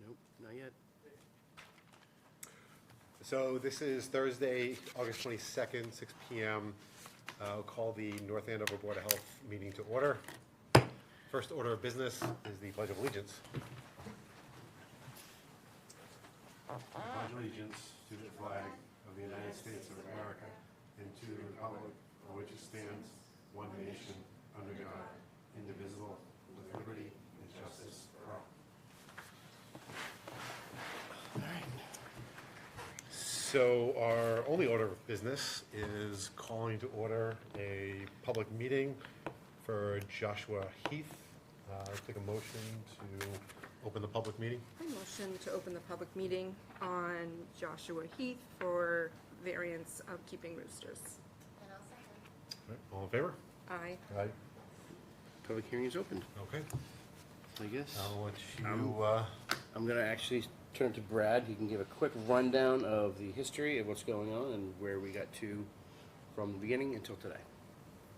Nope, not yet. So this is Thursday, August 22nd, 6 PM. I'll call the North Andover Board of Health meeting to order. First order of business is the Pledge of Allegiance. I pledge allegiance to the flag of the United States of America and to the republic for which it stands, one nation, under God, indivisible, with liberty and justice for all. So our only order of business is calling to order a public meeting for Joshua Heath. Take a motion to open the public meeting. I motion to open the public meeting on Joshua Heath for variance of keeping roosters. And I'll second. All right, all in favor? Aye. Aye. Public hearing is opened, Okay, I guess. I'll let you, I'm gonna actually turn to Brad. He can give a quick rundown of the history of what's going on and where we got to from the beginning until today.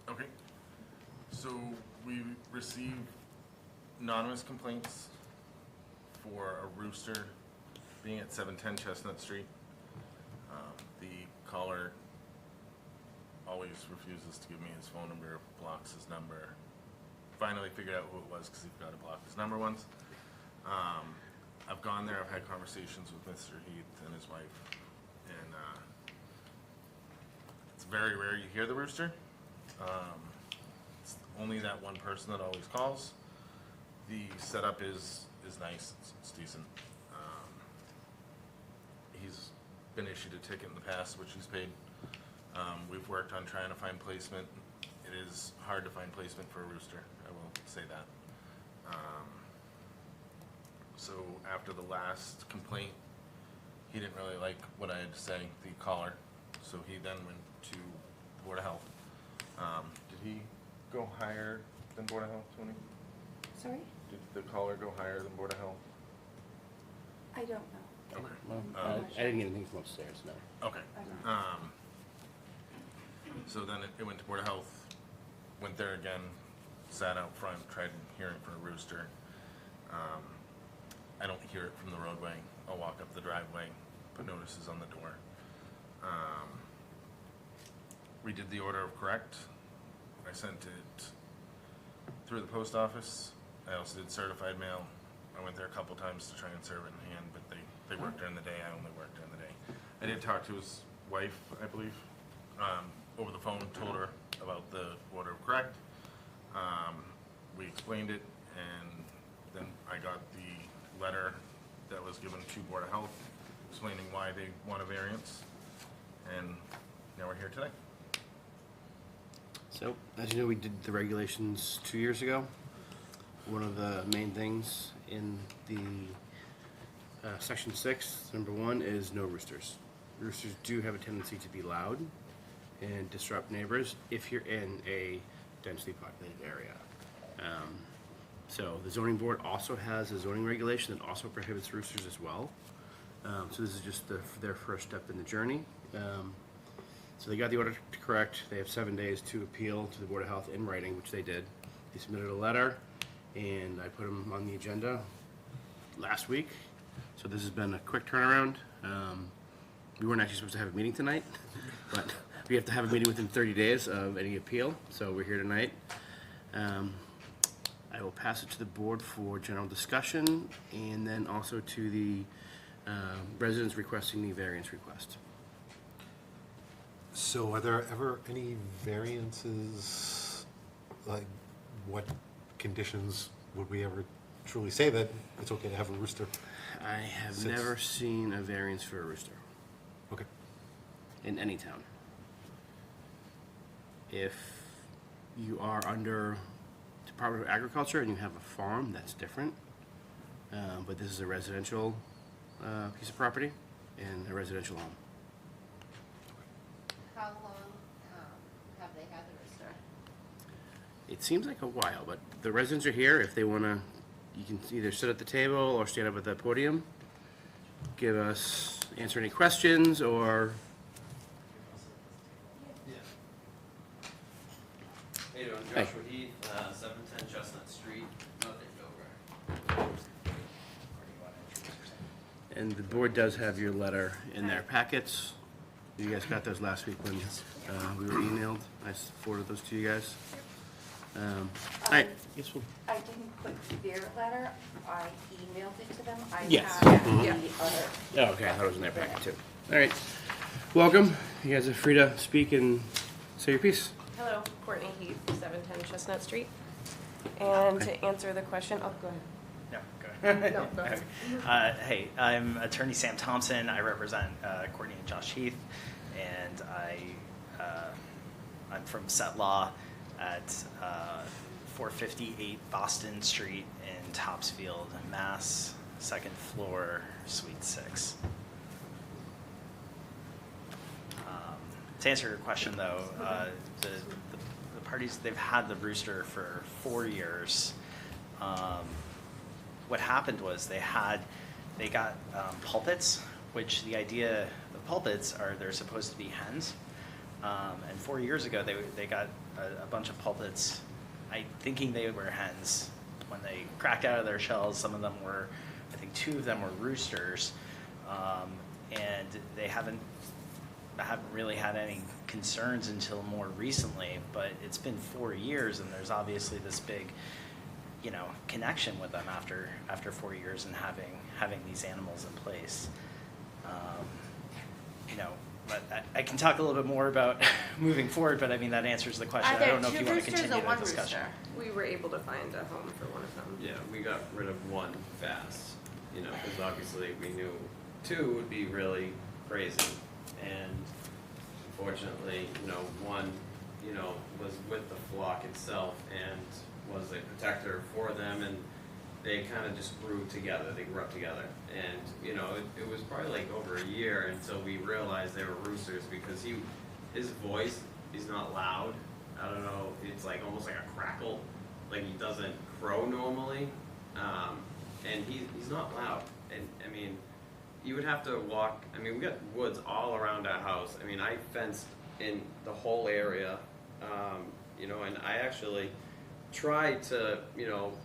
Okay, so we received anonymous complaints for a rooster being at 710 Chestnut Street. The caller always refuses to give me his phone number, blocks his number. Finally figured out who it was because he forgot to block his number once. I've gone there, I've had conversations with Mr. Heath and his wife, and it's very rare you hear the rooster. It's only that one person that always calls. The setup is nice, it's decent. He's been issued a ticket in the past, which he's paid. We've worked on trying to find placement. It is hard to find placement for a rooster, I will say that. So after the last complaint, he didn't really like what I had to say, the caller, so he then went to the Board of Health. Did he go higher than Board of Health, Tony? Sorry? Did the caller go higher than Board of Health? I don't know. Okay. Well, I'm not I didn't get anything from upstairs, no. Okay. I don't know. So then it went to Board of Health, went there again, sat out front, tried hearing for a rooster. I don't hear it from the roadway. I'll walk up the driveway, put notices on the door. We did the order of correct. I sent it through the post office. I also did certified mail. I went there a couple times to try and serve it in hand, but they work during the day. I only work during the day. I did talk to his wife, I believe, over the phone, told her about the order of correct. We explained it, and then I got the letter that was given to Board of Health explaining why they want a variance, and now we're here today. So, as you know, we did the regulations 2 years ago. One of the main things in the section 6, number 1, is no roosters. Roosters do have a tendency to be loud and disrupt neighbors if you're in a densely populated area. So the zoning board also has a zoning regulation that also prohibits roosters as well. So this is just their first step in the journey. So they got the order to correct. They have 7 days to appeal to the Board of Health in writing, which they did. They submitted a letter, and I put them on the agenda last week. So this has been a quick turnaround. We weren't actually supposed to have a meeting tonight, but we have to have a meeting within 30 days of any appeal, so we're here tonight. I will pass it to the board for general discussion, and then also to the residents requesting the variance request. so are there ever any variances? Like, what conditions would we ever truly say that it's okay to have a rooster? I have Since- never seen a variance for a rooster Okay, in any town. If you are under Department of Agriculture and you have a farm, that's different. But this is a residential piece of property and a residential home. How long have they had the rooster? It seems like a while, but the residents are here. If they want to, you can either sit at the table or stand up at the podium, answer any questions, or Hey, I'm Hey. Joshua Heath, 710 Chestnut Street, North Andover. And the board does have your letter in their packets. You guys got those last week when we were emailed. I forwarded those to you guys. All right, yes, we'll. I didn't put their letter, I emailed it to them. I Yes. have Mhm. the Yeah. other. Oh, okay, I thought it was in their packet too. All right, welcome. You guys are free to speak and say your piece. Hello, Courtney Heath, 710 Chestnut Street. And to answer the question, oh, go ahead. No, go ahead. No, go ahead. Hey, I'm attorney Sam Thompson. I represent Courtney and Josh Heath, and I'm from Set Law at 458 Boston Street in Topsfield, Mass. Second floor, Suite 6. To answer your question, though, the parties, they've had the rooster for 4 years. What happened was they got pulpits, which the idea of pulpits are they're supposed to be hens. And 4 years ago, they got a bunch of pulpits, thinking they were hens. When they cracked out of their shells, some of them were, I think 2 of them were roosters, and they haven't really had any concerns until more recently. But it's been 4 years, and there's obviously this big, connection with them after 4 years and having these animals in place. But I can talk a little bit more about moving forward, but I mean, that answers the question. I don't know if you want to continue the discussion. We were able to find a home for one of them. Yeah, we got rid of one fast, because obviously we knew 2 would be really crazy. And unfortunately, one, was with the flock itself and was a protector for them, and they kind of just grew together. They grew up together. And, it was probably like over a year until we realized they were roosters, because his voice is not loud. I don't know, it's like almost like a crackle. Like he doesn't crow normally. And he's not loud. And I mean, you would have to walk, we got woods all around our house. I fenced in the whole area, and I actually tried to,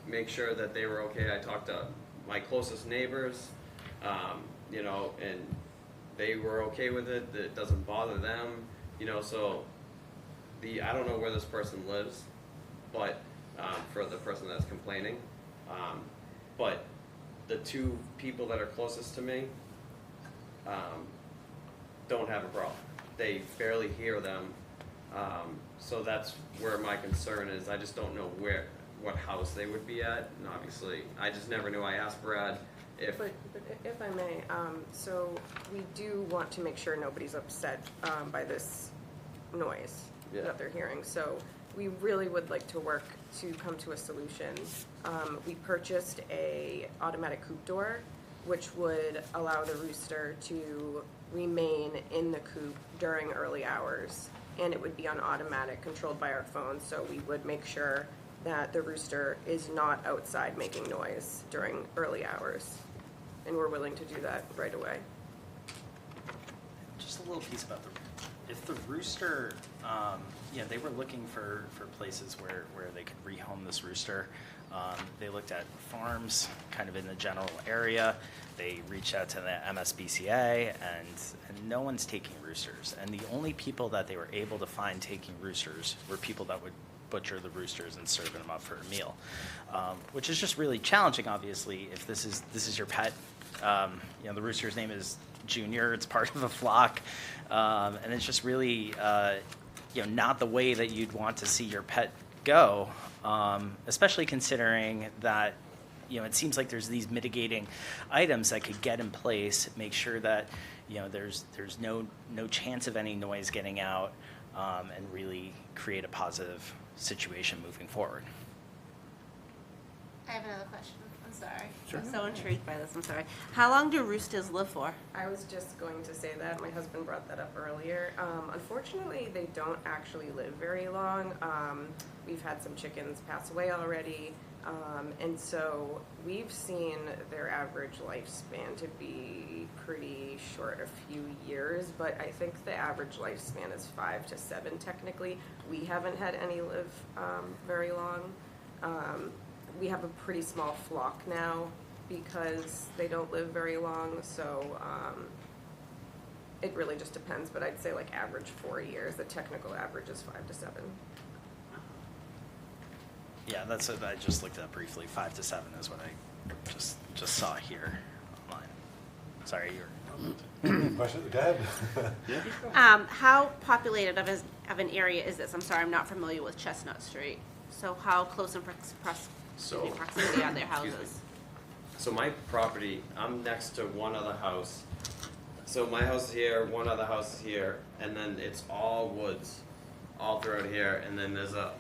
make sure that they were okay. I talked to my closest neighbors, and they were okay with it, that it doesn't bother them, so I don't know where this person lives, but, for the person that's complaining, but the 2 people that are closest to me, don't have a problem. They barely hear them, so that's where my concern is. I just don't know what house they would be at, and obviously, I just never knew. I asked Brad if... But if I may, so we do want to make sure nobody's upset by this noise that they're hearing. So we really would like to work to come to a solution. We purchased a automatic coop door, which would allow the rooster to remain in the coop during early hours, and it would be on automatic, controlled by our phone, so we would make sure that the rooster is not outside making noise during early hours, and we're willing to do that right away. Just a little piece about if the rooster, they were looking for places where they could rehome this rooster. They looked at farms kind of in the general area. They reached out to the MSBCA, and no one's taking roosters. And the only people that they were able to find taking roosters were people that would butcher the roosters and serve them up for a meal, which is just really challenging, obviously, if this is your pet. The rooster's name is Junior. It's part of a flock, and it's just really not the way that you'd want to see your pet go, especially considering that it seems like there's these mitigating items that could get in place, make sure that there's no chance of any noise getting out, and really create a positive situation moving forward. I have another question. I'm sorry. Sure. I'm so intrigued by this, I'm sorry. How long do roosters live for? I was just going to say that. My husband brought that up earlier. Unfortunately, they don't actually live very long. We've had some chickens pass away already. And so we've seen their average lifespan to be pretty short, a few years, but I think the average lifespan is 5 to 7 technically. We haven't had any live very long. We have a pretty small flock now, because they don't live very long, so, it really just depends, but I'd say like average 4 years, the technical average is 5 to 7. Yeah, that's what I just looked at briefly. 5 to 7 is what I just saw here online. Sorry, you're. Question, go ahead. How populated of an area is this? I'm sorry, I'm not familiar with Chestnut Street. So how close in proximity are their houses? So my property, I'm next to one other house. So my house is here, one other house is here, and then it's all woods, all throughout here. And then there's a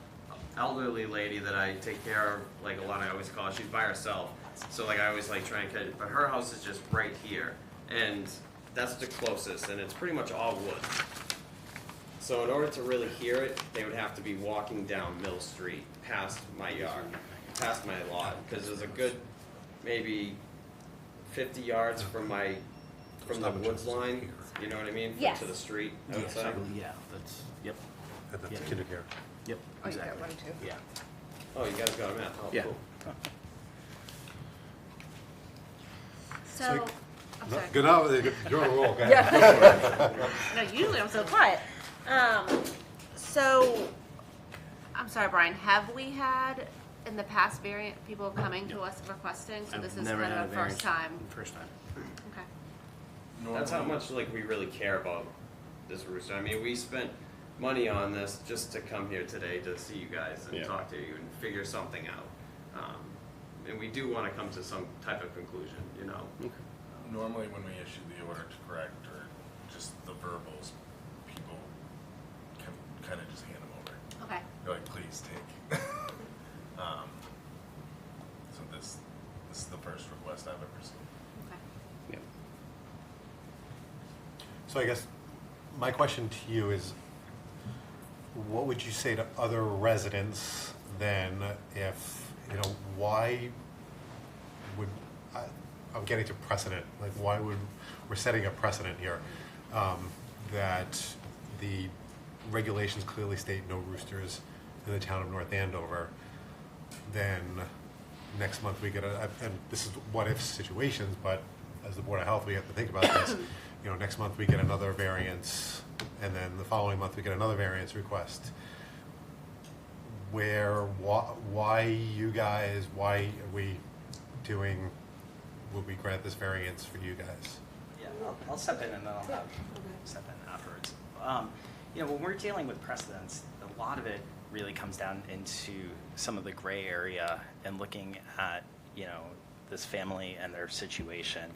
elderly lady that I take care of, like a lot I always call, she's by herself. So like I always like try and catch it, but her house is just right here. And that's the closest, and it's pretty much all woods. So in order to really hear it, they would have to be walking down Mill Street, past my yard, past my lot, because there's a good, maybe 50 yards from the woods line, you know what I mean? Yes. To the street Yeah, outside. yeah, that's, yep, And that's Yeah. kindergarten. yep, Oh, you got exactly. one too? Yeah. Oh, you guys got a map, oh, Yeah. cool. So, I'm sorry. Good enough, you're on a roll, go ahead. No, usually I'm so quiet. So, I'm sorry, Brian, have we had in the past variant people coming to us requesting? So this I've is never kind had of a a first variance. time? First time. Okay. That's how much like we really care about this rooster. I mean, we spent money on this just to come here today to see you guys and Yeah. talk to you and figure something out. And we do want to come to some type of conclusion, you know. Normally when we issue the order to correct or just the verbals, people can kind of just hand them over. Okay. They're like, please take. So this is the first request I've ever seen. Okay. Yep. So I guess my question to you is, what would you say to other residents then if, why would, I'm getting to precedent, like why would, we're setting a precedent here, that the regulations clearly state no roosters in the town of North Andover, then next month we get and this is what if situations, but as the Board of Health, we have to think about this. Next month we get another variance, and then the following month we get another variance request. Why you guys, why are we doing, will we grant this variance for you guys? Yeah, I'll step in and then I'll have step in afterwards. When we're dealing with precedents, a lot of it really comes down into some of the gray area and looking at, this family and their situation.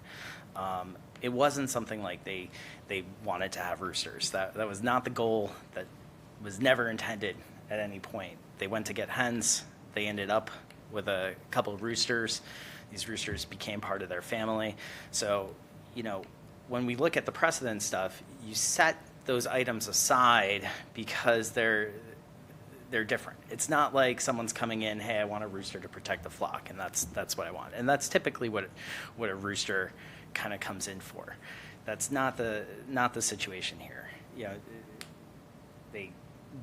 It wasn't something like they wanted to have roosters. That was not the goal. That was never intended at any point. They went to get hens. They ended up with a couple of roosters. These roosters became part of their family. So, when we look at the precedent stuff, you set those items aside because they're different. It's not like someone's coming in, hey, I want a rooster to protect the flock, and that's what I want. And that's typically what a rooster kind of comes in for. That's not the situation here. They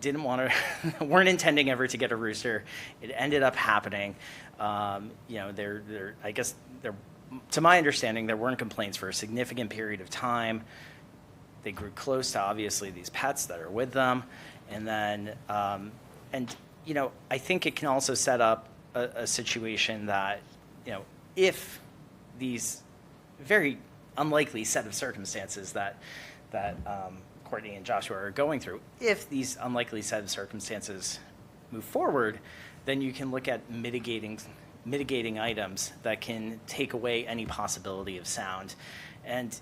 didn't want to, weren't intending ever to get a rooster. It ended up happening. I guess to my understanding, there weren't complaints for a significant period of time. They grew close to obviously these pets that are with them, and then I think it can also set up a situation that if these very unlikely set of circumstances that Courtney and Joshua are going through, if these unlikely set of circumstances move forward, then you can look at mitigating items that can take away any possibility of sound. And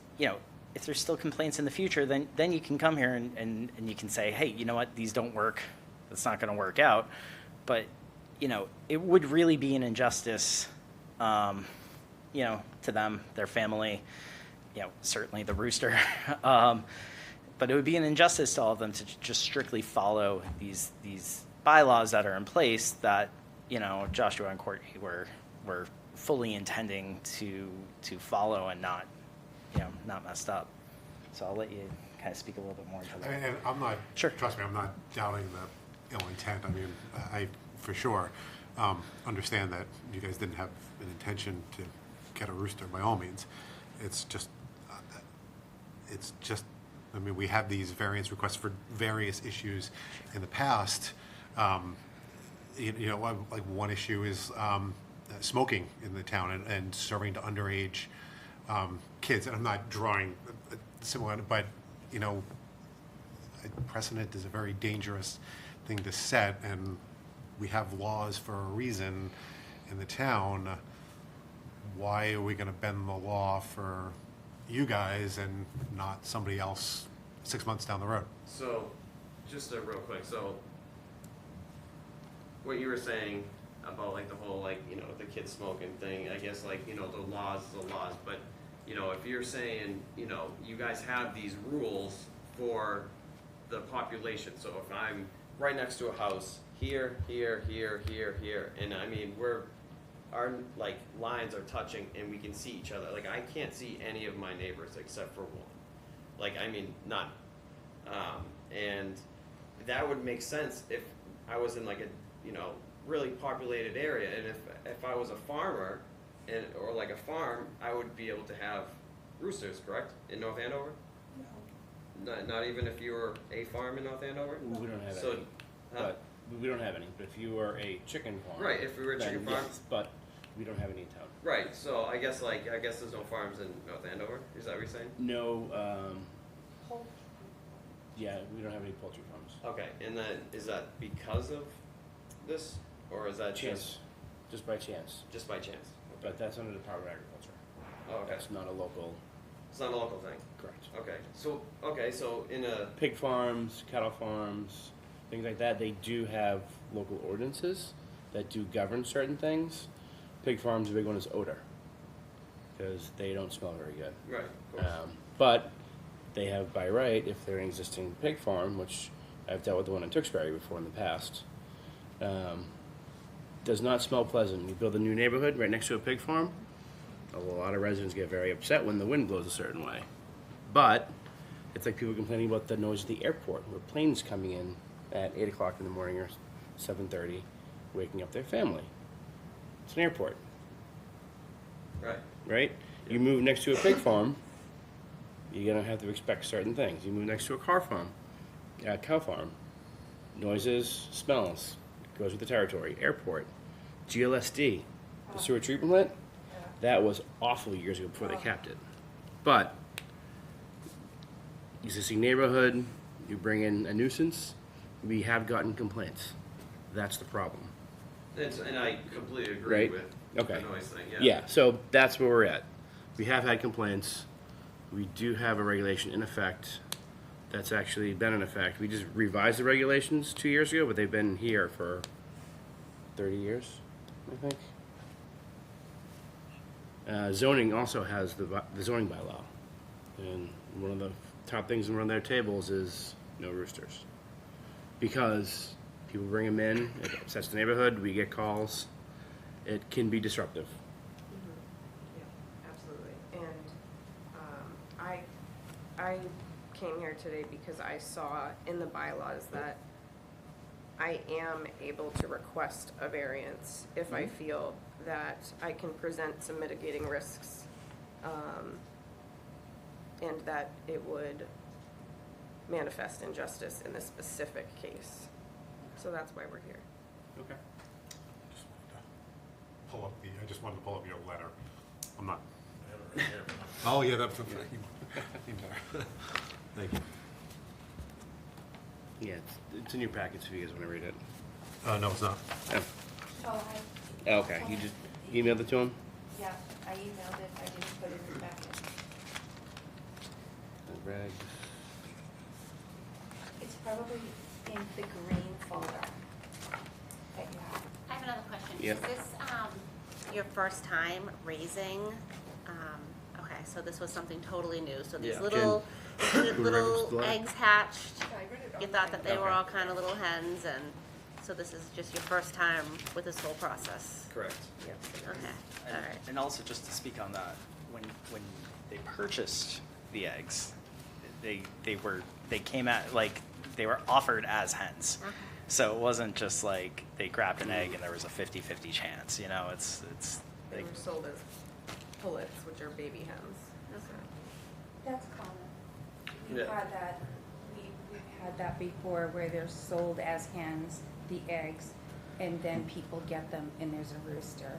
if there's still complaints in the future, then you can come here and you can say, hey, you know what, these don't work. It's not going to work out. But it would really be an injustice to them, their family, certainly the rooster. But it would be an injustice to all of them to just strictly follow these bylaws that are in place that, Joshua and Courtney were fully intending to follow and not messed up. So I'll let you kind of speak a little bit more to that. And I'm not, Sure. trust me, I'm not doubting the ill intent. I mean, I for sure understand that you guys didn't have an intention to get a rooster by all means. It's just, I mean, we have these variance requests for various issues in the past. Like one issue is smoking in the town and serving to underage kids. And I'm not drawing similar, but, precedent is a very dangerous thing to set, and we have laws for a reason in the town. Why are we going to bend the law for you guys and not somebody else 6 months down the road? So, just real quick, so what you were saying about like the whole the kids smoking thing, I guess the laws is the laws, but if you're saying, you guys have these rules for the population, so if I'm right next to a house, here, and I mean, our lines are touching and we can see each other. I can't see any of my neighbors except for one. And that would make sense if I was in a really populated area, and if I was a farmer or a farm, I would be able to have roosters, correct, in North Andover? No. Not even if you were a farm in North Andover? We don't have So, any, but we don't have any. But if you were a chicken farm, right, if we were a chicken then farm, yes, but we don't have any in town. right. So I guess there's no farms in North Andover. Is that what you're saying? No. Yeah, we don't have any poultry farms. Okay, and then is that because of this, or is that Chance, just by chance. just by chance? But that's under the Department of Agriculture. Oh, okay. That's not a local. It's not a local thing. Correct. Okay, so in a Pig farms, cattle farms, things like that, they do have local ordinances that do govern certain things. Pig farms, the big one is odor, because they don't smell very good. right, of course. But they have by right, if they're an existing pig farm, which I've dealt with the one in Tewksbury before in the past, does not smell pleasant. You build a new neighborhood right next to a pig farm, a lot of residents get very upset when the wind blows a certain way. But it's like people complaining about the noise at the airport, where planes coming in at 8 o'clock in the morning or 7:30, waking up their family. It's an airport, Right. right? You move next to a pig farm, you're gonna have to expect certain things. You move next to a cow farm, noises, smells, goes with the territory. Airport, GLSD, the sewer treatment plant, that was awful years ago before they capped it. But existing neighborhood, you bring in a nuisance, we have gotten complaints. That's the problem. And I completely agree Right. with Okay. the noise thing. Yeah. Yeah, so that's where we're at. We have had complaints. We do have a regulation in effect that's actually been in effect. We just revised the regulations 2 years ago, but they've been here for 30 years, I think. Zoning also has the zoning bylaw. And one of the top things on their tables is no roosters. Because people bring them in, it upsets the neighborhood, we get calls. It can be disruptive. Yeah, absolutely. And I came here today because I saw in the bylaws that I am able to request a variance if I feel that I can present some mitigating risks, and that it would manifest injustice in this specific case. So that's why we're here. Okay. I just wanted to pull up your letter. I'm not. I have it right here. Oh, yeah, that's even better. Thank you. Yeah, it's in your packets if you guys want to read it. No, it's not. Oh, Oh, okay, you just emailed it to him? yeah, I emailed it, I didn't put it in the packet. Reg. It's probably in the green folder that you have. I have another question. Yeah. Is this your first time raising? Okay, so this was something totally new. So these Yeah. little Jen, little whoever- eggs hatched. I read it You thought that they were all kind of little hens, and so this is just your first time with this whole process. Correct. Okay, all And, right. and also just to speak on that, when they purchased the eggs, they came at they were offered as hens. Okay. So it wasn't just like they grabbed an egg and there was a 50-50 chance, it's They they, were sold as pull which are baby hens. That's common. Yeah. We've had that before where they're sold as hens, the eggs, and then people get them and there's a rooster.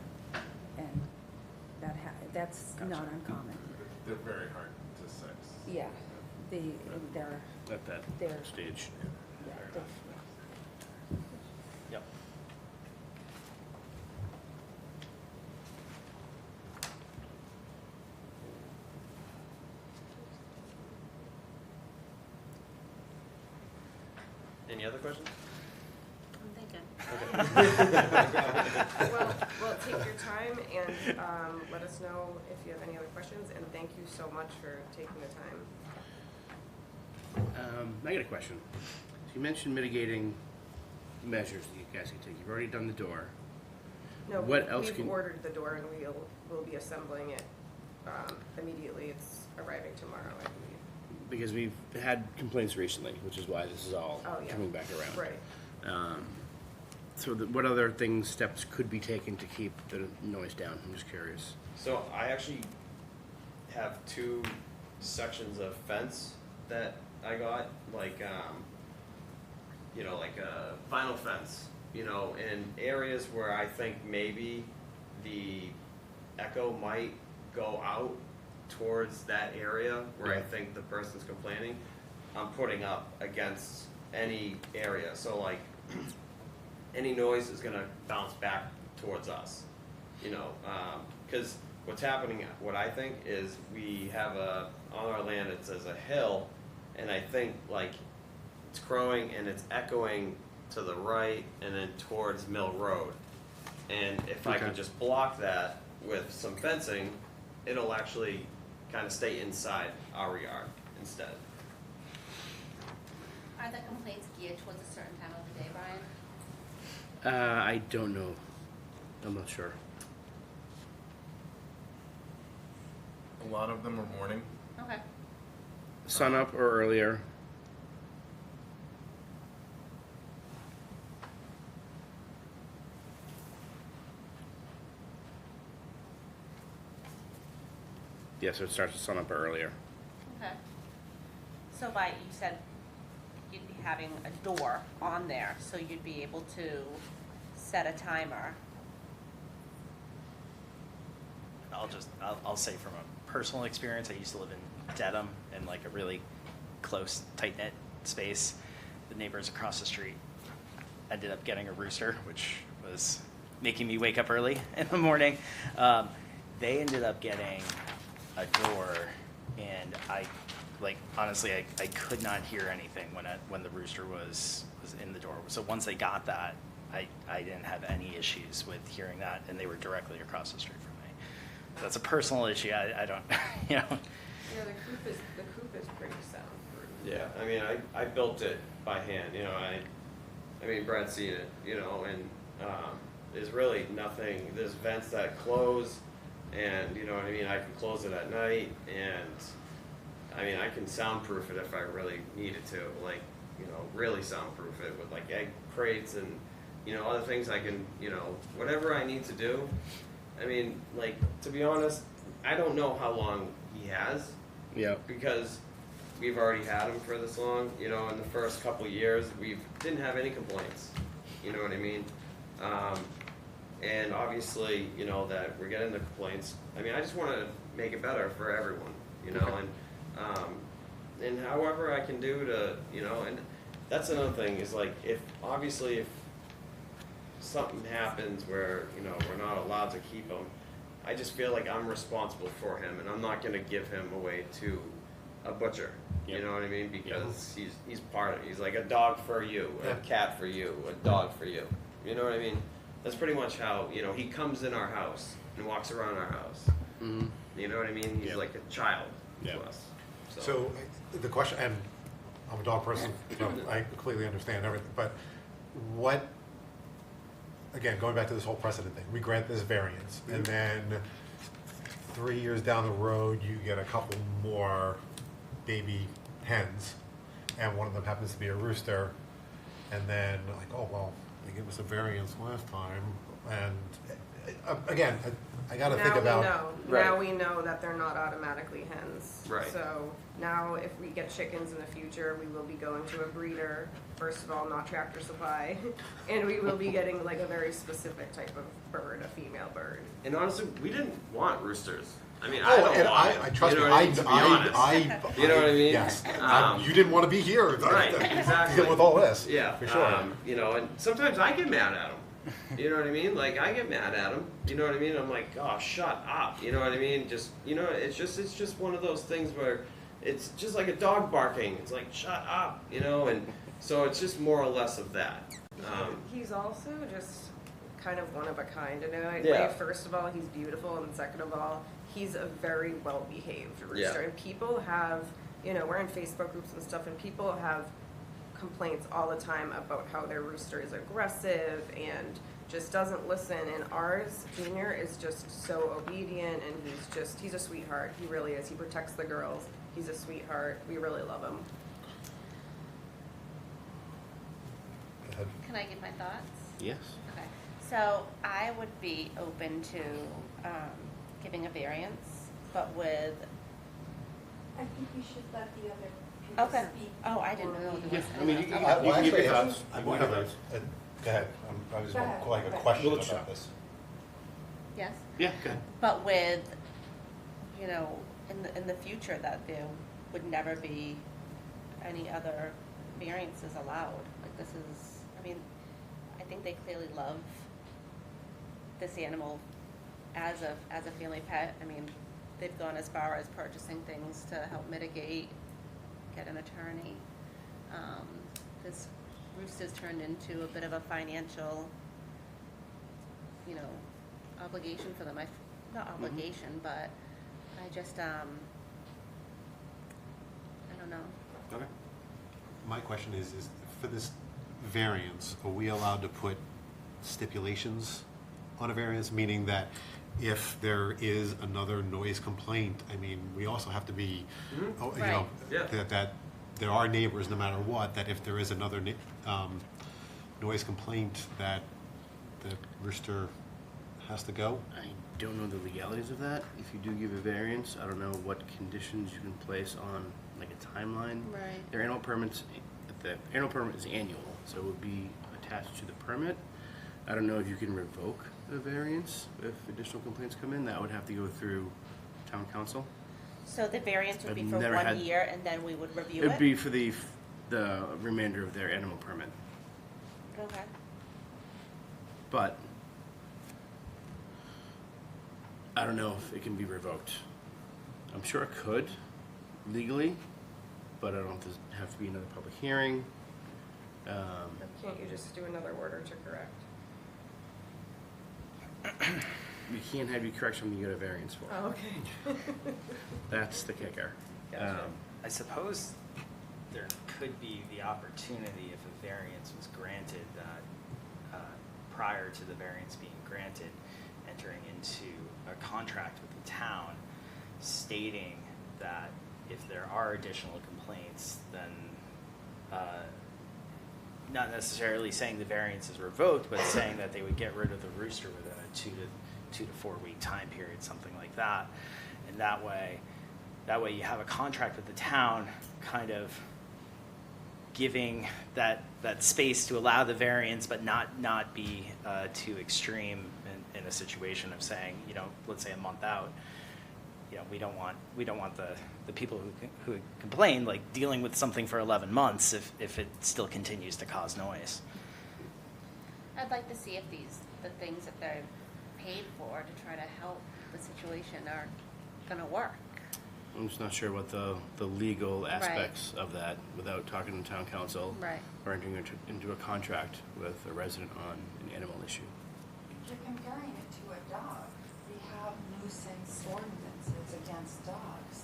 And that's not uncommon. They're very hard to sex. Yeah, they're, At that There. stage. yeah, Yep. Any other questions? I'm thinking. Well, take your time and let us know if you have any other questions, and thank you so much for taking the time. I got a question. So you mentioned mitigating measures that you guys can take. You've already done the door. No, What else we've can- ordered the door and we'll be assembling it immediately. It's arriving tomorrow, I believe. Because we've had complaints recently, which is why this is all Oh, yeah. coming back around. Right. So what other steps could be taken to keep the noise down? I'm just curious. So I actually have 2 sections of fence that I got, like, like a vinyl fence, in areas where I think maybe the echo might go out towards that area where I Yeah. think the person's complaining. I'm putting up against any area, so like any noise is gonna bounce back towards us, because what's happening, what I think is we have on our land it says a hill, and I think like it's crowing and it's echoing to the right and then towards Mill Road. And if I Okay. could just block that with some fencing, it'll actually kind of stay inside our yard instead. Are the complaints geared towards a certain time of the day, Brian? I don't know. I'm not sure. A lot of them are morning. Okay. Sun up or earlier. Yeah, so it starts to sun up earlier. Okay. So you said you'd be having a door on there, so you'd be able to set a timer. I'll say from a personal experience, I used to live in Dedham in like a really close, tight-knit space. The neighbors across the street ended up getting a rooster, which was making me wake up early in the morning. They ended up getting a door, and honestly, I could not hear anything when the rooster was in the door. So once they got that, I didn't have any issues with hearing that, and they were directly across the street from me. That's a personal issue. I don't, Yeah, the coop is pretty soundproof. Yeah, I mean, I built it by hand, I mean, Brad's seen it, and there's really nothing, there's vents that close, and, you know what I mean, I can close it at night, and, I mean, I can soundproof it if I really needed to, like, really soundproof it with, like, egg crates and, other things I can, whatever I need to do. I mean, like, to be honest, I don't know how long he has, Yeah. because we've already had him for this long. In the first couple of years, we didn't have any complaints. You know what I mean? And obviously, that we're getting the complaints. I mean, I just want to make it better for everyone. And however I can do to, and that's another thing is like if something happens where we're not allowed to keep him, I just feel like I'm responsible for him, and I'm not going to give him away to a butcher. Yep. You know what I mean? Because he's part of it. He's like a dog for you, a cat for you, a dog for you. You know what I mean? That's pretty much how he comes in our house and walks around our house. Mm-hmm. You know what I mean? He's Yep. like a child Yep. to us. So the question, and I'm a dog person, so I completely understand everything, but what, again, going back to this whole precedent thing, we grant this variance, and then 3 years down the road, you get a couple more baby hens, and one of them happens to be a rooster, and then like, oh, well, they gave us a variance last time, and again, I gotta think Now we about. know. Right. Now we know that they're not automatically hens. Right. So now if we get chickens in the future, we will be going to a breeder, first of all, not Tractor Supply, and we will be getting like a very specific type of bird, a female bird. And honestly, we didn't want roosters. I mean, Oh, I don't and want them. I trust you me, know what I mean, to be honest. You know what I mean? Yes. Um, You didn't want to be here. Right, exactly. Deal with all this. Yeah, For sure. you know, and sometimes I get mad at them. You know what I mean? Like I get mad at them. You know what I mean? I'm like, oh, shut up. You know what I mean? Just it's just one of those things where it's just like a dog barking. It's like shut up. You know, and so it's just more or less of that. He's also just kind of one of a kind in a way. Yeah. First of all, he's beautiful, and second of all, he's a very well-behaved rooster. Yeah. And people have, we're in Facebook groups and stuff, and people have complaints all the time about how their rooster is aggressive and just doesn't listen. And ours, Junior, is just so obedient, and he's a sweetheart. He really is. He protects the girls. He's a sweetheart. We really love him. Go ahead. Can I give my thoughts? Yes. Okay, so I would be open to giving a variance, but with, I think we should let the other people okay, speak. oh, I didn't know there Yeah, was. I mean, you can Well, give actually, your thoughts. I have a, go ahead. I just Go want ahead. like a Go question Well, about let's- this. Yes? Yeah, go ahead. But with, in the future, that there would never be any other variances allowed. Like this is, I think they clearly love this animal as a family pet. They've gone as far as purchasing things to help mitigate, get an attorney. This rooster's turned into a bit of a financial, obligation for them. Not obligation, but I just, I don't know. Okay. My question is for this variance, are we allowed to put stipulations on a variance, meaning that if there is another noise complaint, we also have to be, Right. Yeah. that there are neighbors, no matter what, that if there is another noise complaint, that the rooster has to go? I don't know the legalities of that. If you do give a variance, I don't know what conditions you can place on like a timeline. Right. Their annual permits, the annual permit is annual, so it would be attached to the permit. I don't know if you can revoke the variance if additional complaints come in. That would have to go through town council. So the variance would be I've for never 1 had- year, and then we would review It'd it? be for the remainder of their animal permit. Okay. But I don't know if it can be revoked. I'm sure it could legally, but I don't know if there's have to be another public hearing. Can't you just do another order to correct? We can't have you correct something you got a variance for. Oh, okay. That's the kicker. Gotcha. I suppose there could be the opportunity if a variance was granted that prior to the variance being granted, entering into a contract with the town stating that if there are additional complaints, then not necessarily saying the variance is revoked, but saying that they would get rid of the rooster within a 2 to 4 week time period, something like that. And that way you have a contract with the town kind of giving that space to allow the variance, but not be too extreme in a situation of saying, let's say a month out, we don't want the people who complain like dealing with something for 11 months if it still continues to cause noise. I'd like to see if the things that they're paid for to try to help the situation are gonna work. I'm just not sure what the legal aspects of that without talking to town council Right. or entering into a contract with a resident on an animal issue. You're comparing it to a dog. We have nuisance ordinances against dogs.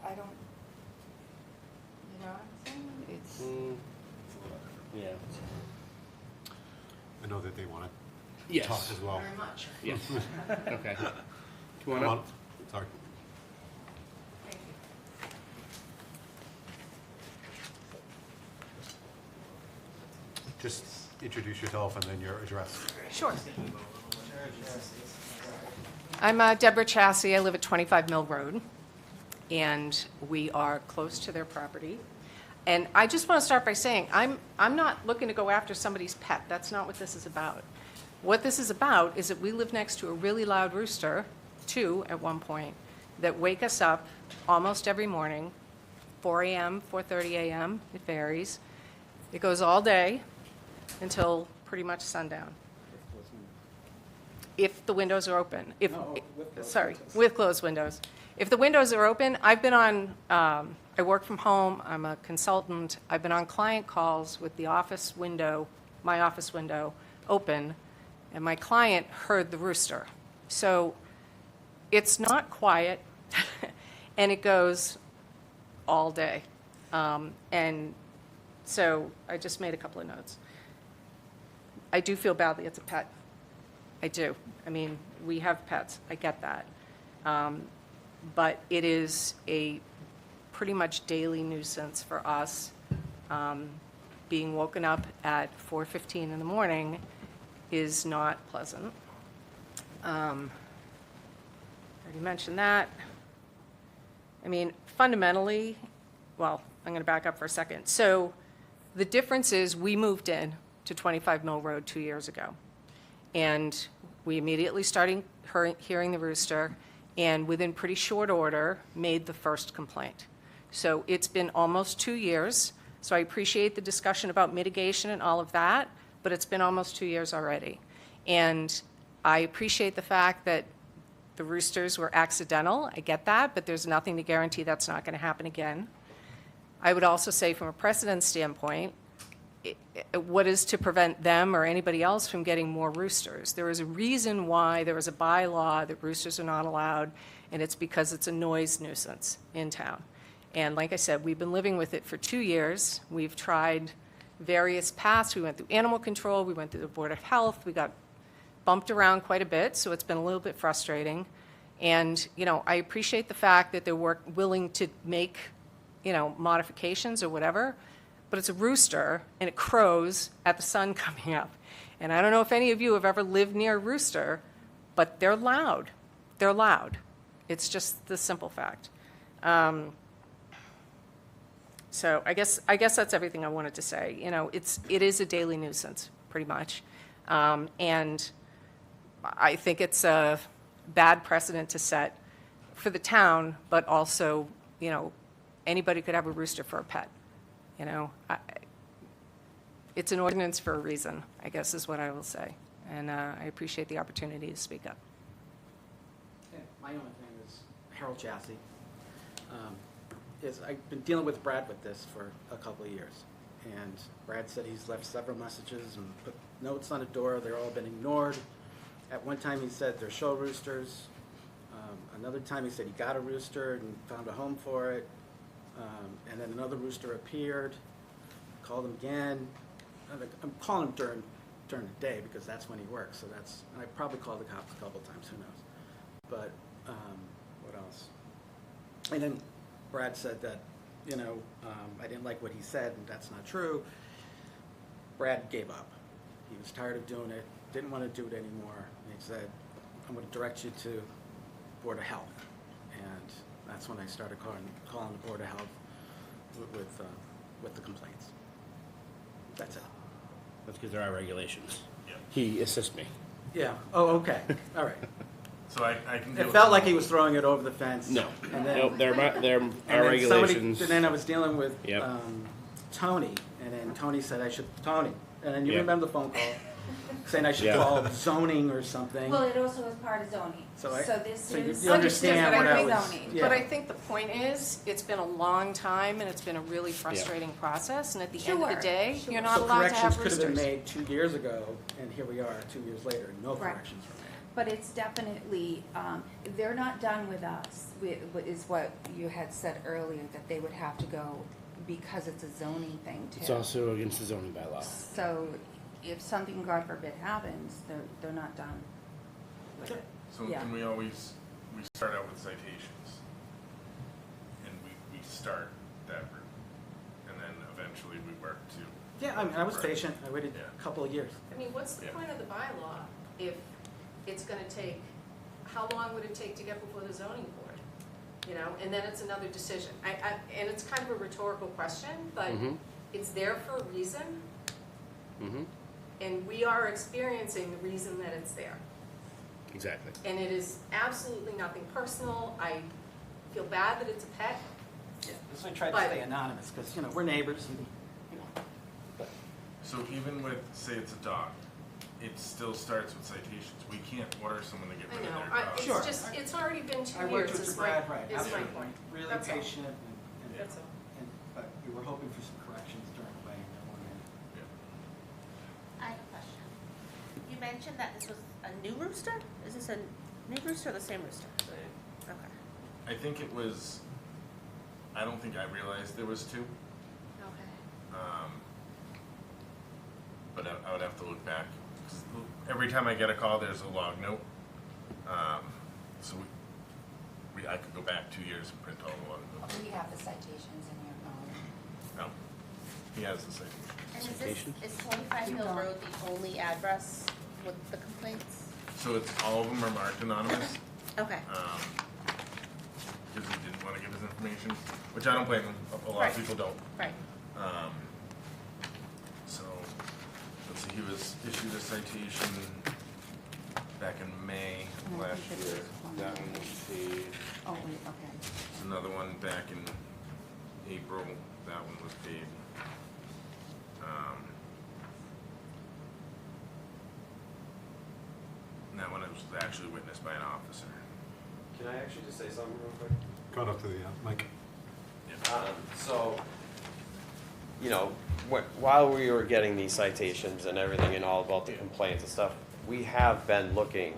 I don't, you know what I'm saying? It's, Yeah. I know that they want to Yes. talk as well. very much. Yes. Okay. Come on Come up. on. Sorry. Thank you. Just introduce yourself and then your address. Sure. I'm Deborah Chassie. I live at 25 Mill Road, and we are close to their property. And I just want to start by saying, I'm not looking to go after somebody's pet. That's not what this is about. What this is about is that we live next to a really loud rooster, 2 at one point, that wake us up almost every morning, 4 a.m., 4:30 a.m., it varies. It goes all day until pretty much sundown. If the windows are open. With closed windows. If the windows are open, I've been on, I work from home, I'm a consultant, I've been on client calls with the office window, my office window, open, and my client heard the rooster. So it's not quiet, and it goes all day. And so I just made a couple of notes. I do feel badly, it's a pet. I do. I mean, we have pets, I get that. But it is a pretty much daily nuisance for us. Being woken up at 4:15 in the morning is not pleasant. Already mentioned that. I mean, fundamentally, well, I'm going to back up for a second. So the difference is we moved in to 25 Mill Road 2 years ago. And we immediately started hearing the rooster, and within pretty short order, made the first complaint. So it's been almost 2 years. So I appreciate the discussion about mitigation and all of that, but it's been almost 2 years already. And I appreciate the fact that the roosters were accidental. I get that, but there's nothing to guarantee that's not going to happen again. I would also say from a precedent standpoint, what is to prevent them or anybody else from getting more roosters? There is a reason why there is a bylaw that roosters are not allowed, and it's because it's a noise nuisance in town. And like I said, we've been living with it for 2 years. We've tried various paths. We went through animal control. We went through the Board of Health. We got bumped around quite a bit, so it's been a little bit frustrating. And, you know, I appreciate the fact that they're willing to make, you know, modifications or whatever, but it's a rooster, and it crows at the sun coming up. And I don't know if any of you have ever lived near a rooster, but they're loud. They're loud. It's just the simple fact. So I guess that's everything I wanted to say. You know, it is a daily nuisance, pretty much. And I think it's a bad precedent to set for the town, but also, you know, anybody could have a rooster for a pet. You know, it's an ordinance for a reason, I guess is what I will say. And I appreciate the opportunity to speak up. Yeah, my only thing is Harold Chassie. I've been dealing with Brad with this for a couple of years. And Brad said he's left several messages and put notes on the door. They're all been ignored. At one time he said they're show roosters. Another time he said he got a rooster and found a home for it. And then another rooster appeared, called him again. I'm calling him during the day because that's when he works. So and I probably called the cops a couple times, who knows. But what else? And then Brad said that, you know, I didn't like what he said, and that's not true. Brad gave up. He was tired of doing it, didn't want to do it anymore. And he said, I'm going to direct you to Board of Health. And that's when I started calling the Board of Health with the complaints. That's it. That's because there are regulations. Yeah. He assists me. Yeah. Oh, okay. All right. So I can. It felt like he was throwing it over the fence. No. And then, Nope, there are and regulations. and then I was dealing with Yep. Tony, and then Tony said I should, Tony, and then you Yep. remember the phone call, saying I should Yeah. call zoning or something. Well, it also is part of zoning. So this so you is. understand what I part of was. zoning. Yeah. But I think the point is, it's been a long time, and it's been a really frustrating process, and at the end of the Sure, day, sure. you're not So allowed to have corrections could have been roosters. made 2 years ago, and here we are 2 years later, and no Right. corrections were made. But it's definitely, they're not done with us, is what you had said earlier, that they would have to go because it's a zoning thing too. It's also against the zoning bylaw. So if something, God forbid, happens, they're not done with it. So Yeah. and we start out with citations, and we start that route, and then eventually we work to Yeah, I mean, I was patient. I waited Yeah. a couple of years. I mean, what's the Yeah. point of the bylaw if it's gonna take, how long would it take to get before the zoning board? You know, and then it's another decision. And it's kind of a rhetorical question, but Mhm. it's there for a reason, Mm-hmm. and we are experiencing the reason that it's there. Exactly. And it is absolutely nothing personal. I feel bad that it's a pet. Yeah, that's why I tried to But- stay anonymous, because, we're neighbors and, So even with, say it's a dog, it still starts with citations. We can't order someone to get I rid of know, their dog. Sure. it's just, it's already been 2 I years, worked with is my, Brad, right, is my absolutely. point. Really That's all. patient and, That's all. but we were hoping for some corrections during the way that one in. Yeah. I have a question. You mentioned that this was a new rooster? Is this a new rooster or the same rooster? Okay. I think it was, I don't think I realized there was two. Okay. But I would have to look back. 'Cause every time I get a call, there's a log note. So I could go back 2 years and print all the log notes. Do you have the citations in your phone? No, he has the citation. And is Citation? this, is 25 You Mill don't. Road the only address with the complaints? So it's, all of them are marked anonymous, Okay. because he didn't want to give his information, which I don't blame him. A lot Right. of people don't. Right. So, let's see, he was issued a citation back in May of last year. That one was paid. Oh, wait, okay. There's another one back in April, that one was paid. And that one was actually witnessed by an officer. Can I actually just say something real quick? Go up to the mic. So, while we were getting these citations and everything and all about the complaints and stuff, we have been looking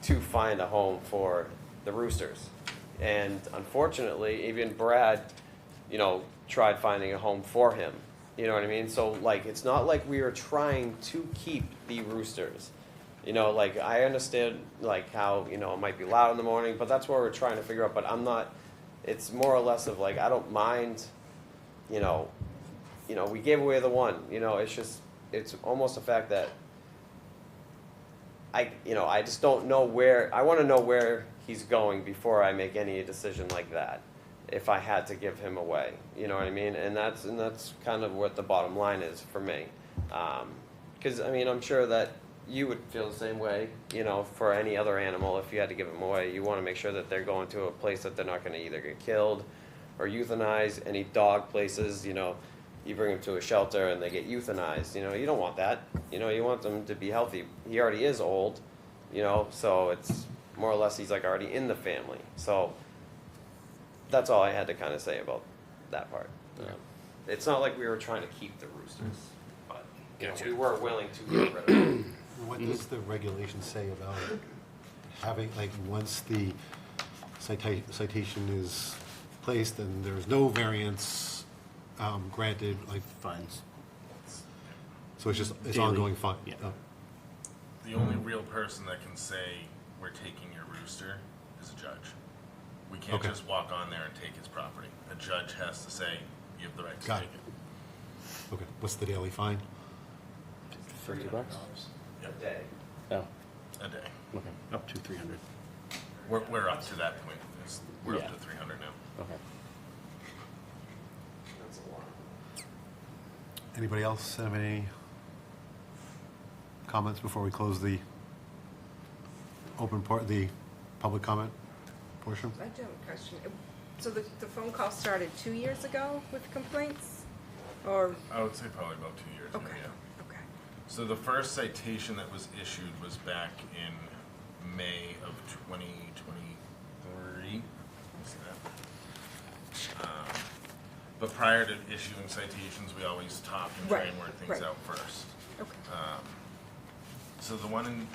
to find a home for the roosters. And unfortunately, even Brad, tried finding a home for him. You know what I mean? So, it's not like we are trying to keep the roosters. I understand, how, it might be loud in the morning, but that's what we're trying to figure out. But I'm not, it's more or less of I don't mind, we gave away the one, it's just, it's almost the fact that I just don't know I want to know where he's going before I make any decision like that, if I had to give him away, you know what I mean? And that's kind of what the bottom line is for me. 'Cause I'm sure that you would feel the same way, for any other animal. If you had to give them away, you want to make sure that they're going to a place that they're not going to either get killed or euthanized. Any dog places, you bring them to a shelter and they get euthanized, you don't want that. You want them to be healthy. He already is old, so it's more or less he's already in the family. So that's all I had to kind of say about that part. It's not like we were trying to keep the roosters, but Gotcha. we were willing to get rid of them. What does the regulation say about having, once the citation is placed and there's no variance granted, Fines. so it's just, it's Daily. ongoing fine? Yeah. Oh. The only real person that can say, we're taking your rooster, is a judge. We can't Okay. just walk on there and take his property. A judge has to say, you have the right to Got take it. it. Okay, what's the daily fine? $50? A day. Oh, A day. okay. Up to 300. We're up to that point. We're Yeah. up to 300 now. Okay. That's a lot. Anybody else have any comments before we close the the public comment portion? I do have a question. So the phone call started 2 years ago with complaints? Or, I would say probably about 2 years ago, okay, yeah. okay. So the first citation that was issued was back in May of 2023. What's that? But prior to issuing citations, we always talk and try and work things Right. out first. Okay. So the one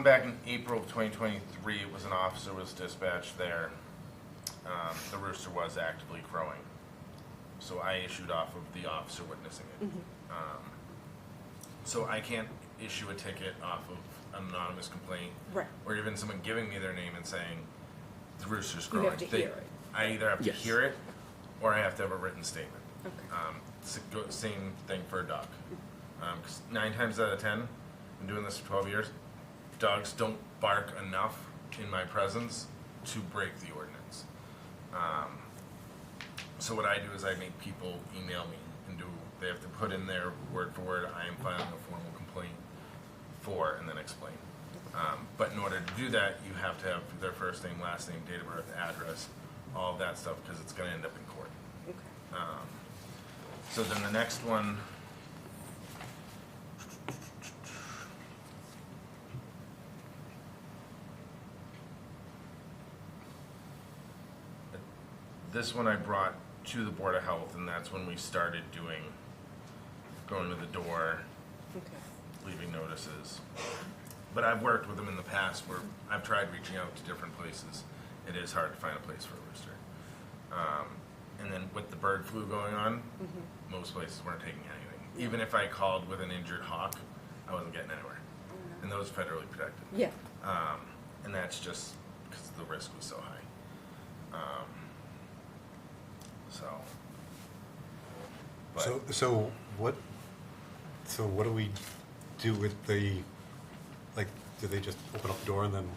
back in April of 2023, it was an officer was dispatched there. The rooster was actively crowing. So I issued off of the officer witnessing it. So I can't issue a ticket off of an anonymous complaint. Right. Or even someone giving me their name and saying, the rooster's You crowing. have to hear it. I either have to Yes. hear it, or I have to have a written statement. Same thing for a dog. 'Cause 9 times out of 10, I'm doing this for 12 years, dogs don't bark enough in my presence to break the ordinance. So what I do is I make people email me and they have to put in their word for word, I am filing a formal complaint for, and then explain. But in order to do that, you have to have their first name, last name, date of birth, address, all of that stuff, because it's gonna end up in court. So then the next one, this one I brought to the Board of Health, and that's when we started going to the door, leaving notices. But I've worked with them in the past where I've tried reaching out to different places. It is hard to find a place for a rooster. And then with the bird flu going on, most places weren't taking anything. Even if I called with an injured hawk, I wasn't getting anywhere. And those federally protected. Yeah. And that's just because the risk was so high. But So what do we do with like, do they just open up the door and then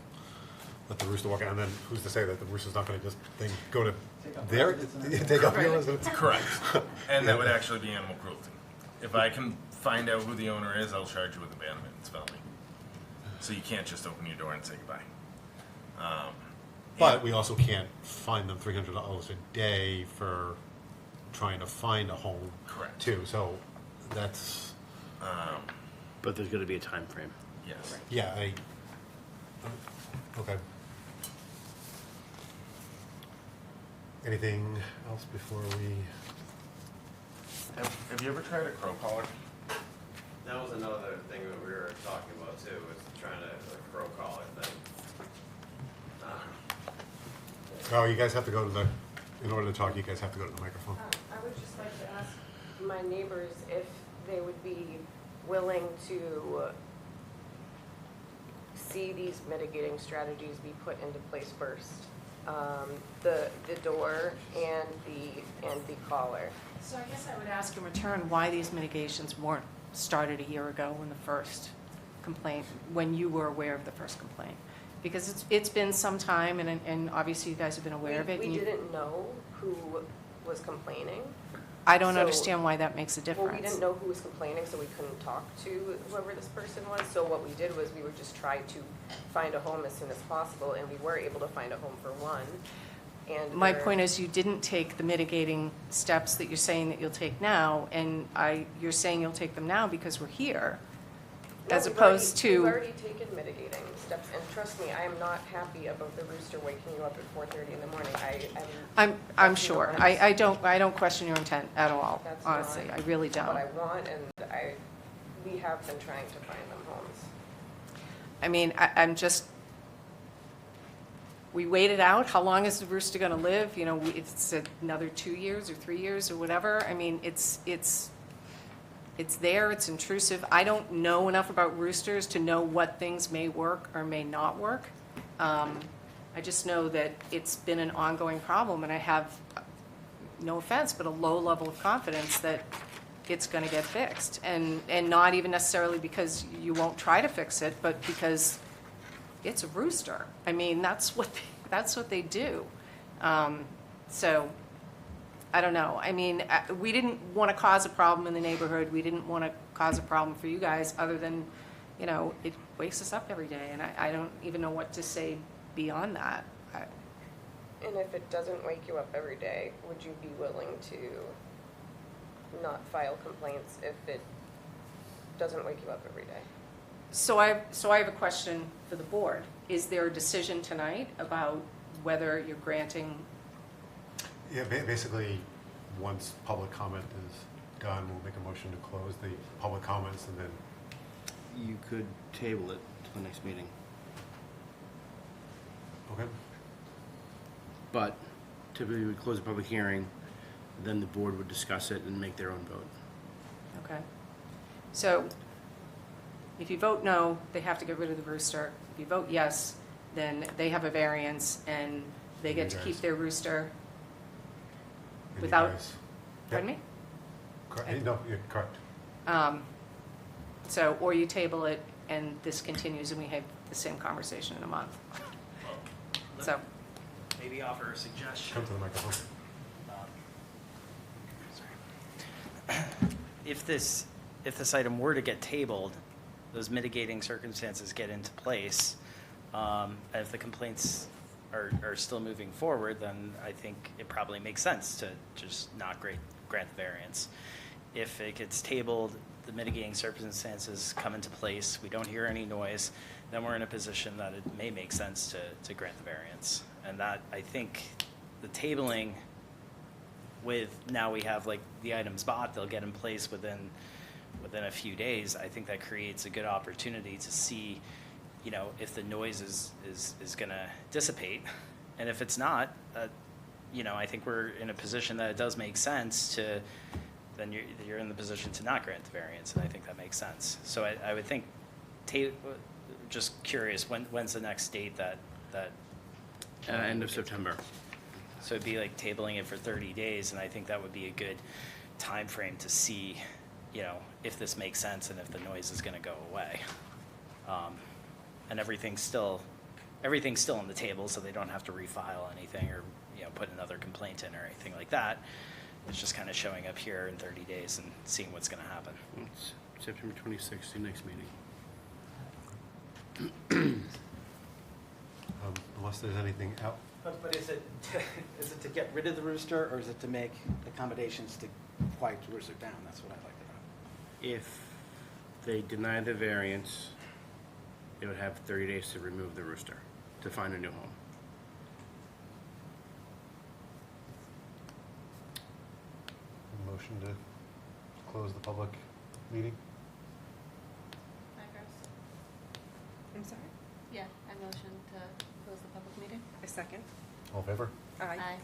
let the rooster walk in, and then who's to say that the rooster's not gonna just then go to take up your residence? correct. And that would actually be animal cruelty. If I can find out who the owner is, I'll charge you with abandonment. It's felony. So you can't just open your door and say goodbye. But we also can't fine them $300 a day for trying to find a home. Correct. Too, so that's, But there's gonna be a time frame. Yes. yeah, okay. Anything else before we? Have you ever tried a crow collar? That was another thing that we were talking about too, was trying to, the crow collar thing. Oh, you guys have to go to in order to talk, you guys have to go to the microphone. I would just like to ask my neighbors if they would be willing to see these mitigating strategies be put into place first. The door and the collar. So I guess I would ask in return why these mitigations weren't started a year ago when the first complaint, when you were aware of the first complaint. Because it's been some time, and obviously you guys have been aware of it. We and didn't know who was complaining. I don't so- understand why that makes a difference. Well, we didn't know who was complaining, so we couldn't talk to whoever this person was. So what we did was we would just try to find a home as soon as possible, and we were able to find a home for one. And My point is, you didn't take the mitigating steps that you're saying that you'll take now, and you're saying you'll take them now because we're here, as opposed to. We've already taken mitigating steps, and trust me, I am not happy about the rooster waking you up at 4:30 in the morning. I'm sure. I don't question your intent at all, That's honestly. not I really don't. what I want, and we have been trying to find them homes. I mean, I'm just, we waited out. How long is the rooster going to live? You know, it's another 2 years or 3 years or whatever. I mean, it's there, it's intrusive. I don't know enough about roosters to know what things may work or may not work. I just know that it's been an ongoing problem, and I have, no offense, but a low level of confidence that it's going to get fixed. And not even necessarily because you won't try to fix it, but because it's a rooster. I mean, that's what they do. So, I don't know. I mean, we didn't want to cause a problem in the neighborhood. We didn't want to cause a problem for you guys, other than, you know, it wakes us up every day, and I don't even know what to say beyond that. And if it doesn't wake you up every day, would you be willing to not file complaints if it doesn't wake you up every day? So I have a question for the board. Is there a decision tonight about whether you're granting? Yeah, basically, once public comment is done, we'll make a motion to close the public comments, and then, You could table it to the next meeting, okay? but typically we would close the public hearing, then the board would discuss it and make their own vote. Okay. So if you vote no, they have to get rid of the rooster. If you vote yes, then they have a variance and they get to keep their rooster And you without, guys- pardon me? No, you're correct. So, or you table it and this continues and we have the same conversation in a month. So, Maybe offer a suggestion. Come to the microphone. If this item were to get tabled, those mitigating circumstances get into place, and if the complaints are still moving forward, then I think it probably makes sense to just not grant the variance. If it gets tabled, the mitigating circumstances come into place, we don't hear any noise, then we're in a position that it may make sense to grant the variance. And that, I think, the tabling with, now we have like the items bought, they'll get in place within a few days. I think that creates a good opportunity to see, you know, if the noise is gonna dissipate. And if it's not, you know, I think we're in a position that it does make sense to, then you're in the position to not grant the variance, and I think that makes sense. So I would think, just curious, when's the next date that End of September. So it'd be like tabling it for 30 days, and I think that would be a good time frame to see, you know, if this makes sense and if the noise is gonna go away. And everything's still on the table, so they don't have to refile anything or, you know, put another complaint in or anything like that. It's just kind of showing up here in 30 days and seeing what's gonna happen. It's September 26th, the next meeting. Unless there's anything else. But is it to get rid of the rooster, or is it to make accommodations to quiet the rooster down? That's what I like about it. If they deny the variance, they would have 30 days to remove the rooster, to find a new home. Motion to close the public meeting? I'm sorry? Yeah, I motion to close the public meeting. A second? All in favor? Aye.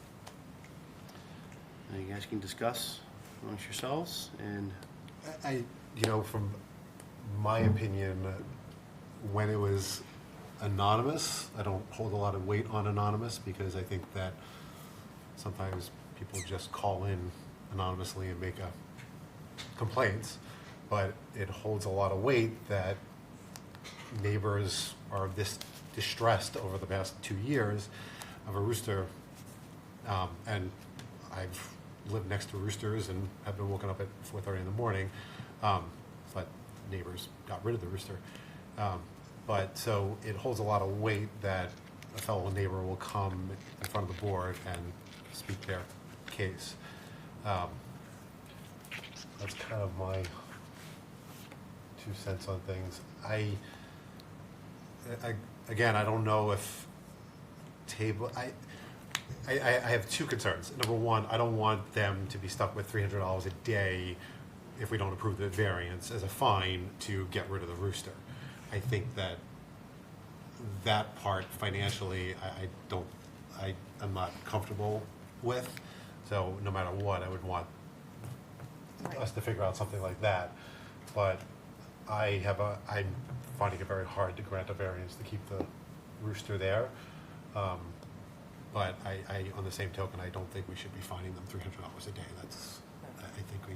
And you guys can discuss amongst yourselves, and You know, from my opinion, when it was anonymous, I don't hold a lot of weight on anonymous, because I think that sometimes people just call in anonymously and make complaints, but it holds a lot of weight that neighbors are this distressed over the past 2 years of a rooster, and I've lived next to roosters and have been woken up at 4:30 in the morning, but neighbors got rid of the rooster. But so it holds a lot of weight that a fellow neighbor will come in front of the board and speak their case. That's kind of my 2 cents on things. Again, I don't know if I have 2 concerns. Number one, I don't want them to be stuck with $300 a day if we don't approve the variance as a fine to get rid of the rooster. I think that part financially, I'm not comfortable with. So no matter what, I would want us to figure out something like that. But I'm finding it very hard to grant a variance to keep the rooster there. But on the same token, I don't think we should be fining them $300 a day. I think we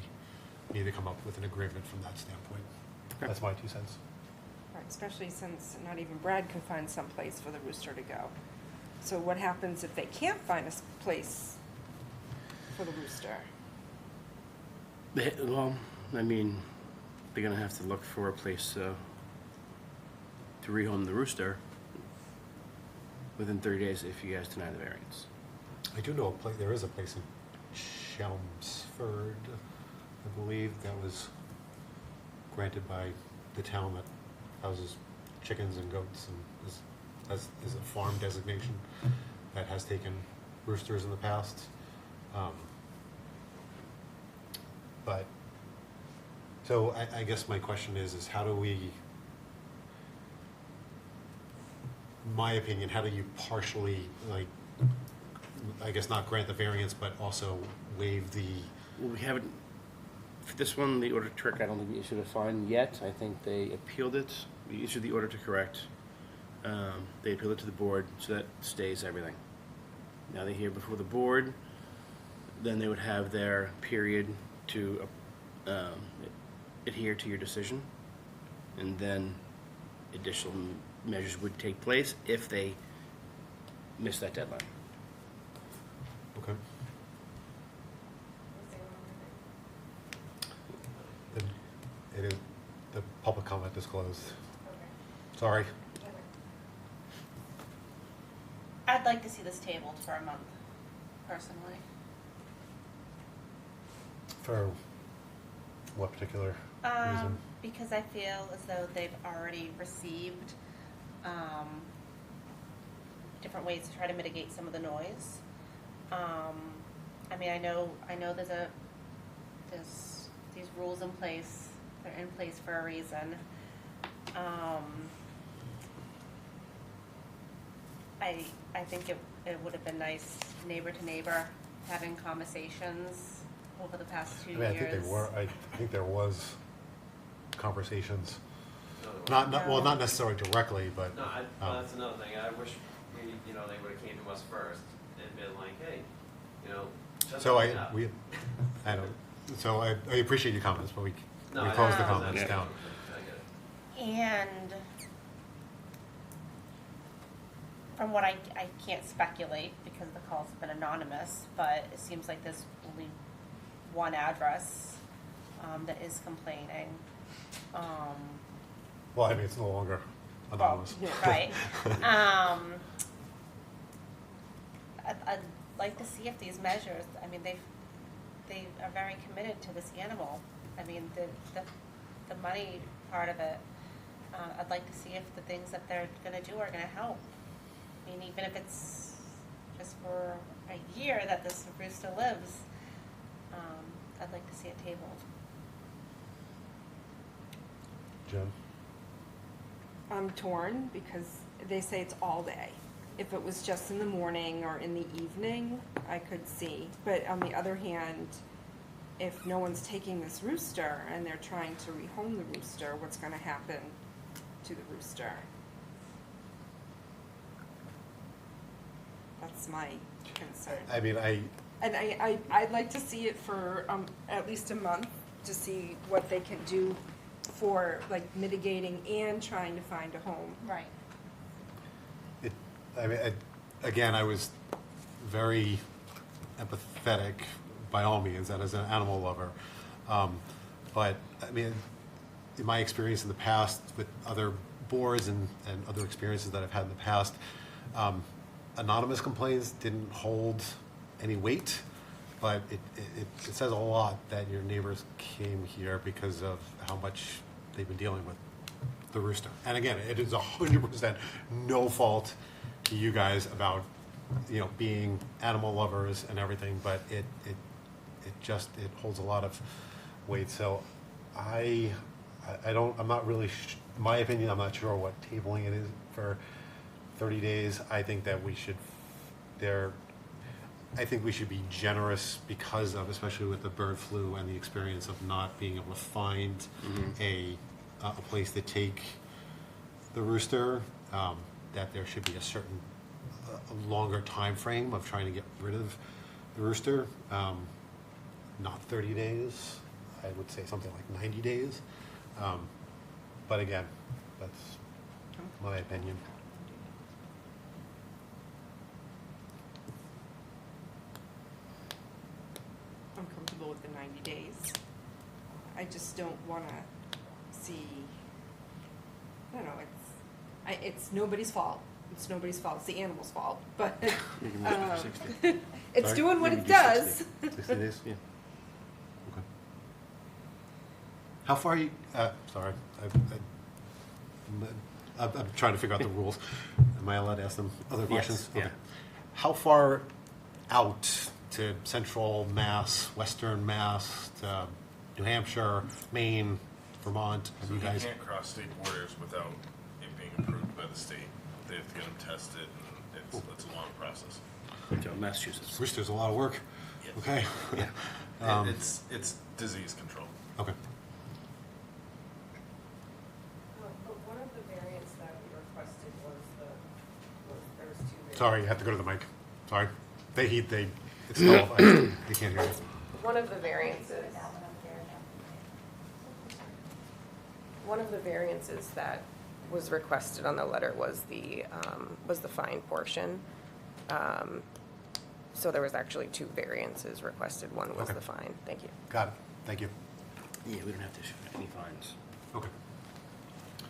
need to come up with an agreement from that standpoint. Okay. That's my 2 cents. Right, especially since not even Brad can find some place for the rooster to go. So what happens if they can't find a place for the rooster? well, I mean, they're gonna have to look for a place to rehome the rooster within 30 days if you guys deny the variance. I do know there is a place in Chelmsford, I believe, that was granted by the town that houses chickens and goats and is a farm designation that has taken roosters in the past. But, so I guess my question is how do we, my opinion, how do you partially, like, I guess not grant the variance, but also waive the, Well, we haven't, for this one, the order to correct, I don't think we issued a fine yet. I think they appealed it. We issued the order to correct. They appealed it to the board, so that stays everything. Now they're here before the board, then they would have their period to adhere to your decision, and then additional measures would take place if they miss that deadline. Okay. Then it is, the public comment is closed. Sorry. I'd like to see this tabled for a month, personally. For what particular reason? Because I feel as though they've already received, different ways to try to mitigate some of the noise. I mean, I know there's these rules in place, they're in place for a reason. I think it would have been nice, neighbor to neighbor, having conversations over the past 2 years. I think there was conversations, No, there wasn't. not necessarily directly, but. No, well, that's another thing. I wish they would have came to us first and been like, hey, shut So something up. I appreciate your comments, but we No, I- closed the I- comments I- down. I get it. And from what I can't speculate because the calls have been anonymous, but it seems like there's only one address that is complaining. Well, I mean, it's no longer anonymous. Right. I'd like to see if these measures, I mean, they are very committed to this animal. I mean, the money part of it, I'd like to see if the things that they're gonna do are gonna help. I mean, even if it's just for a year that this rooster lives, I'd like to see it tabled. Jen? I'm torn because they say it's all day. If it was just in the morning or in the evening, I could see. But on the other hand, if no one's taking this rooster and they're trying to rehome the rooster, what's gonna happen to the rooster? That's my concern. I mean, And I'd like to see it for at least a month to see what they can do for like mitigating and trying to find a home. Right. again, I was very empathetic, by all means, and as an animal lover. But, I mean, in my experience in the past with other boards and other experiences that I've had in the past, anonymous complaints didn't hold any weight, but it says a lot that your neighbors came here because of how much they've been dealing with the rooster. And again, it is 100% no fault to you guys about, being animal lovers and everything, but it holds a lot of weight. So I'm not really, in my opinion, I'm not sure what tabling it is for 30 days. I think that we should, I think we should be generous because of, especially with the bird flu and the experience of not being able to find a place to take the rooster, that there should be a certain longer time frame of trying to get rid of the rooster. Not 30 days. I would say something like 90 days. But again, that's my opinion. I'm comfortable with the 90 days. I just don't want to see, I don't know, it's nobody's fault. It's nobody's fault. It's the animal's fault. But it's Sorry? doing what You it can do does. 60 days, yeah. Okay. How far are you, sorry, I'm trying to figure out the rules. Am I allowed to ask them other questions? yeah. Okay. How far out to central Mass, western Mass, to New Hampshire, Maine, Vermont, have So you you guys? can't cross state borders without it being approved by the state. They have to get them tested, and it's a long process. So Massachusetts. Rooster's a lot of work. Yes. Okay. Yeah. It's disease control. Okay. But one of the variants that we requested there was two variants. Sorry, you have to go to the mic. Sorry. It's still, they can't hear you. One of the variances one of the variances that was requested on the letter was the fine portion. So there was actually 2 variances requested. One was Okay. the fine. Thank you. Got it, thank you. Yeah, we don't have to issue any fines. Okay.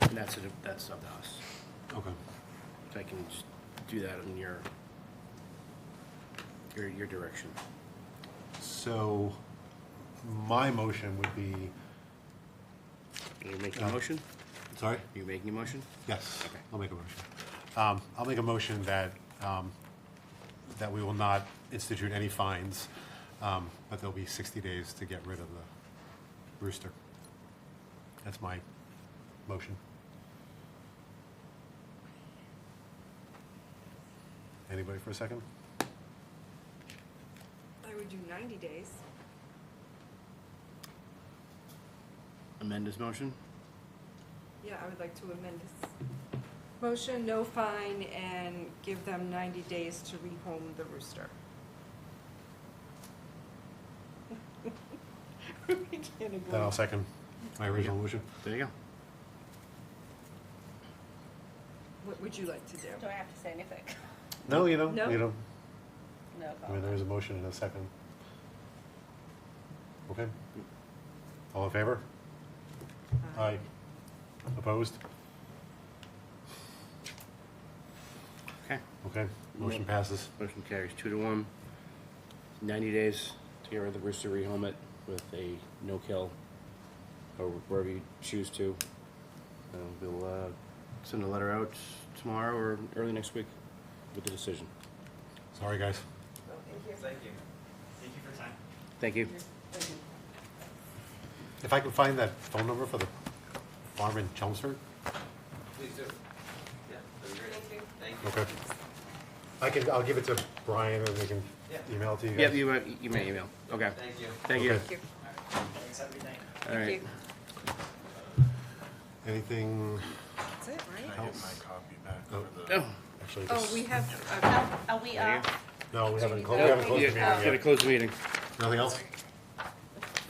And that's up to us. Okay. So I can just do that in your direction. So, my motion would be, Are you making a motion? sorry? Are you making a motion? Yes, Okay. I'll make a motion. I'll make a motion that, that we will not institute any fines, but there'll be 60 days to get rid of the rooster. That's my motion. Anybody for a second? I would do 90 days. Amend his motion? Yeah, I would like to amend this. Motion, no fine, and give them 90 days to rehome the rooster. We can't agree. Then I'll second my original motion. There you go. What would you like to do? Do I have to say anything? No, you don't, No? you don't. No I mean, comment. there is a motion and a second. Okay. All in favor? Aye. Opposed? Okay. Okay, motion passes. Motion carries 2-1. 90 days to get rid of the rooster, rehome it with a no-kill, or wherever you choose to. We'll send a letter out tomorrow or early next week with the decision. Sorry, guys. Thank you. Thank you for your time. Thank you. If I can find that phone number for the farm in Chelmsford? Please do. Yeah, that'd be great. Thank you. Okay. I'll give it to Brian and we can Yeah. email it to you Yep, guys. you may email. Okay. Thank you. Thank you. Okay. Thanks, have a good night. All right. Anything, That's it, Can I right? get Else? my copy back Oh. for the? Oh, actually, Oh, this, we have, Are we There you off? no, we haven't need closed, that. we haven't closed the you meeting gotta yet. close the meeting. Nothing else?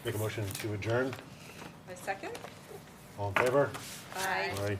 Make a motion to adjourn. a second? All in favor? Aye. Aye.